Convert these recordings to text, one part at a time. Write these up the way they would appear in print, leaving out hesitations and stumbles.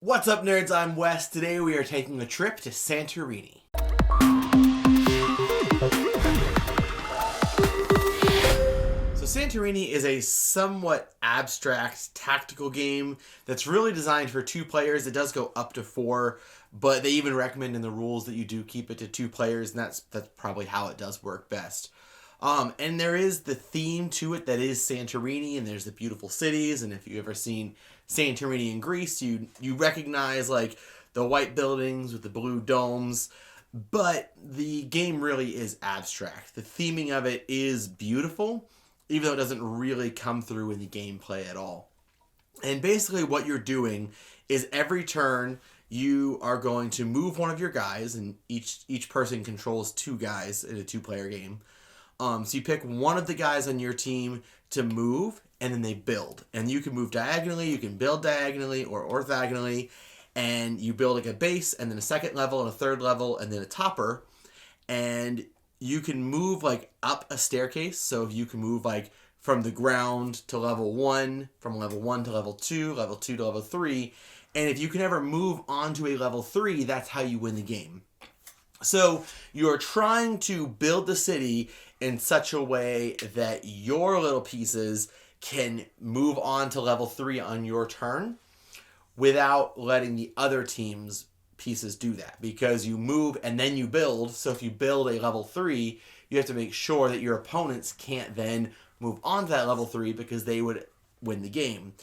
What's up, nerds? I'm Wes. Today we are taking a trip to Santorini. So Santorini is a somewhat abstract tactical game that's really designed for 2 players. It does go up to 4, but they even recommend in the rules that you do keep it to 2 players, and that's probably how it does work best. And there is the theme to it that is Santorini, and there's the beautiful cities, and if you've ever seen Santorini in Greece, you recognize like the white buildings with the blue domes, but the game really is abstract. The theming of it is beautiful, even though it doesn't really come through in the gameplay at all. And basically what you're doing is every turn you are going to move one of your guys, and each person controls 2 guys in a 2-player game. So you pick one of the guys on your team to move, and then they build. And you can move diagonally, you can build diagonally or orthogonally, and you build like a base, and then a second level, and a third level, and then a topper. And you can move like up a staircase, so if you can move like from the ground to level 1, from level 1 to level 2, level 2 to level 3, and if you can ever move onto a level 3, that's how you win the game. So you're trying to build the city in such a way that your little pieces can move on to level 3 on your turn without letting the other team's pieces do that, because you move and then you build. So if you build a level 3, you have to make sure that your opponents can't then move on to that level 3 because they would win the game.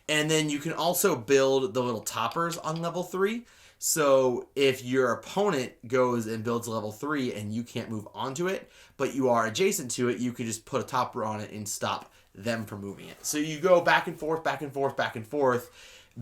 And then you can also build the little toppers on level 3. So if your opponent goes and builds level 3 and you can't move onto it, but you are adjacent to it, you can just put a topper on it and stop them from moving it. So you go back and forth, back and forth, back and forth,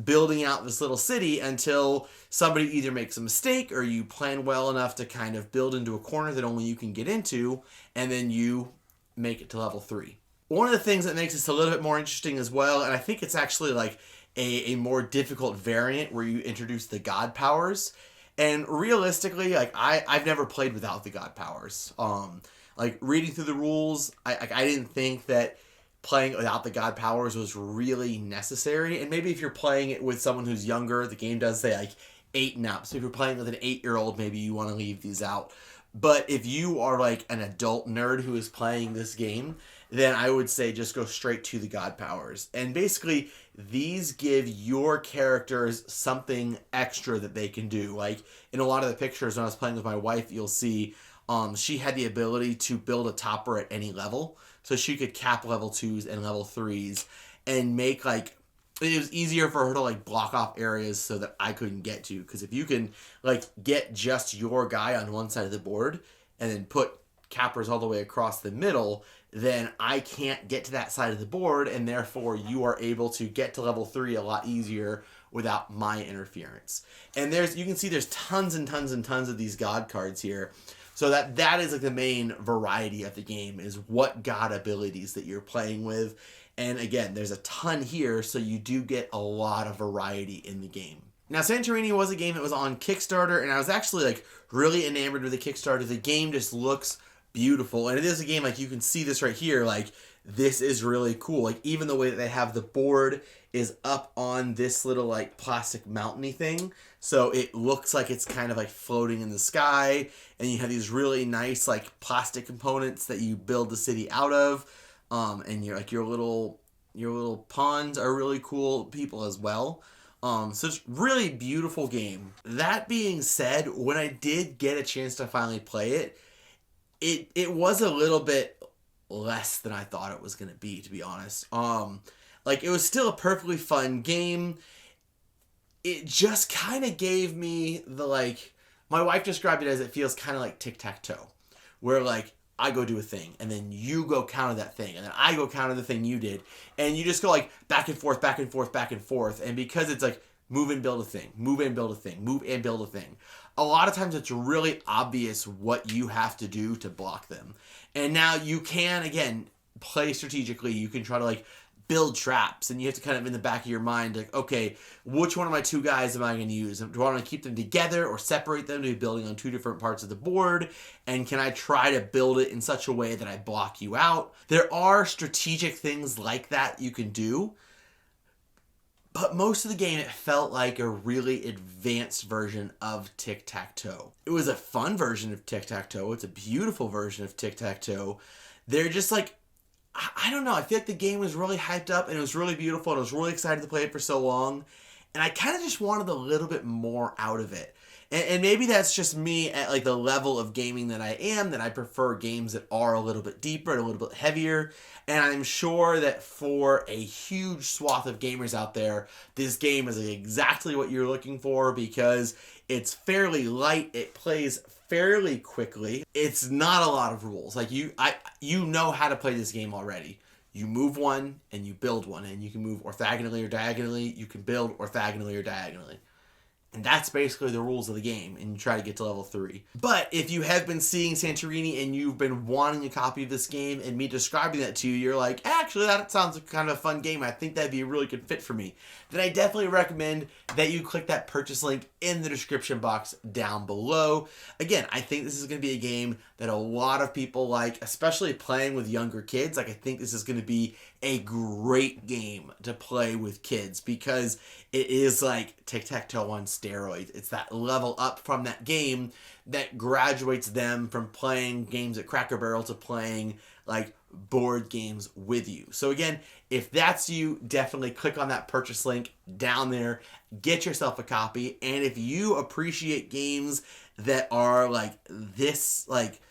building out this little city until somebody either makes a mistake or you plan well enough to kind of build into a corner that only you can get into, and then you make it to level 3. One of the things that makes this a little bit more interesting as well, and I think it's actually like a more difficult variant where you introduce the god powers. And realistically, like I've never played without the god powers. Like reading through the rules, I didn't think that playing without the god powers was really necessary. And maybe if you're playing it with someone who's younger, the game does say like 8 and up. So if you're playing with an 8-year-old, maybe you want to leave these out. But if you are like an adult nerd who is playing this game, then I would say just go straight to the god powers. And basically, these give your characters something extra that they can do. Like, in a lot of the pictures when I was playing with my wife, you'll see she had the ability to build a topper at any level. So she could cap level 2s and level 3s and make, like, it was easier for her to, like, block off areas so that I couldn't get to. Because if you can, like, get just your guy on one side of the board and then put cappers all the way across the middle, then I can't get to that side of the board, and therefore you are able to get to level 3 a lot easier without my interference. And you can see there's tons and tons and tons of these god cards here. So that is like the main variety of the game, is what god abilities that you're playing with. And again, there's a ton here, so you do get a lot of variety in the game. Now, Santorini was a game that was on Kickstarter, and I was actually like really enamored with the Kickstarter. The game just looks beautiful, and it is a game, like you can see this right here, like this is really cool. Like even the way that they have the board is up on this little like plastic mountainy thing, so it looks like it's kind of like floating in the sky, and you have these really nice like plastic components that you build the city out of, and you're like your little pawns are really cool people as well. So it's really beautiful game. That being said, when I did get a chance to finally play it, it was a little bit less than I thought it was going to be honest. Like, it was still a perfectly fun game. It just kind of gave me the, like, my wife described it as it feels kind of like tic-tac-toe, where, like, I go do a thing, and then you go counter that thing, and then I go counter the thing you did, and you just go, like, back and forth, back and forth, back and forth, and because it's, like, move and build a thing, move and build a thing, move and build a thing, a lot of times it's really obvious what you have to do to block them. And now you can, again, play strategically. You can try to, like, build traps, and you have to kind of in the back of your mind, like, okay, which one of my 2 guys am I going to use? Do I want to keep them together or separate them to be building on 2 different parts of the board? And can I try to build it in such a way that I block you out? There are strategic things like that you can do, But most of the game, it felt like a really advanced version of tic-tac-toe. It was a fun version of tic-tac-toe. It's a beautiful version of tic-tac-toe. They're just like, I don't know. I feel like the game was really hyped up and it was really beautiful and I was really excited to play it for so long. And I kind of just wanted a little bit more out of it. And maybe that's just me at like the level of gaming that I am, that I prefer games that are a little bit deeper and a little bit heavier. And I'm sure that for a huge swath of gamers out there, this game is exactly what you're looking for because it's fairly light. It plays fairly quickly. It's not a lot of rules. Like you know how to play this game already. You move one and you build one, and you can move orthogonally or diagonally. You can build orthogonally or diagonally. And that's basically the rules of the game, and you try to get to level 3. But if you have been seeing Santorini and you've been wanting a copy of this game and me describing that to you, you're like, actually, that sounds like kind of a fun game. I think that'd be a really good fit for me. Then I definitely recommend that you click that purchase link in the description box down below. Again, I think this is going to be a game that a lot of people like, especially playing with younger kids. Like, I think this is going to be a great game to play with kids because it is like tic-tac-toe on steroids. It's that level up from that game that graduates them from playing games at Cracker Barrel to playing like board games with you. So again, if that's you, definitely click on that purchase link down there, get yourself a copy. And if you appreciate games that are like this, like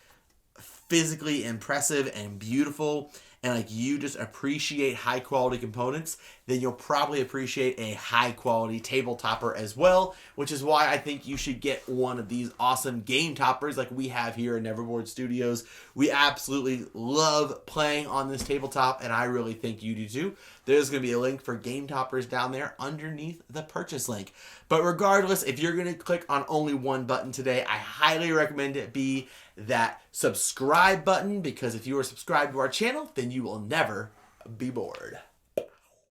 physically impressive and beautiful, and like you just appreciate high quality components, then you'll probably appreciate a high quality table topper as well, which is why I think you should get one of these awesome game toppers like we have here in Neverboard Studios. We absolutely love playing on this tabletop, and I really think you do too. There's going to be a link for game toppers down there underneath the purchase link. But regardless, if you're going to click on only one button today, I highly recommend it be that subscribe button, because if you are subscribed to our channel, then you will never be bored.